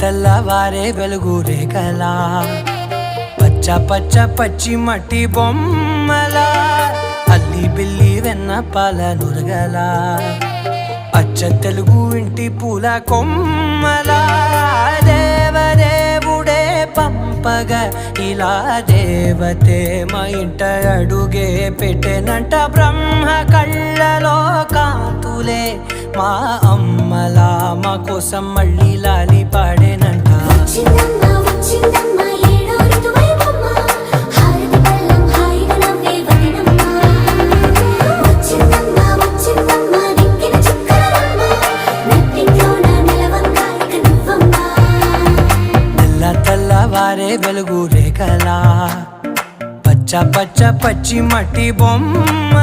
తెల్లవారే వెలుగు రేఖలా పచ్చ పచ్చ పచ్చి మట్టి బొమ్మలా అల్లి బిల్లి వెన్న పాల నురగలా అచ్చ తెలుగు ఇంటి పూల కొమ్మలా దేవదేవుడే పంపగా ఇలా దేవతే మా ఇంట అడుగే పెట్టెనంట బ్రహ్మ కళ్ళలో కాంతులే మా అమ్మలా మా కోసం మళ్ళీ లాలి పాడేనంట తెల్లవారే వెలుగు రేఖలా పచ్చ పచ్చ పచ్చి మట్టి బొమ్మ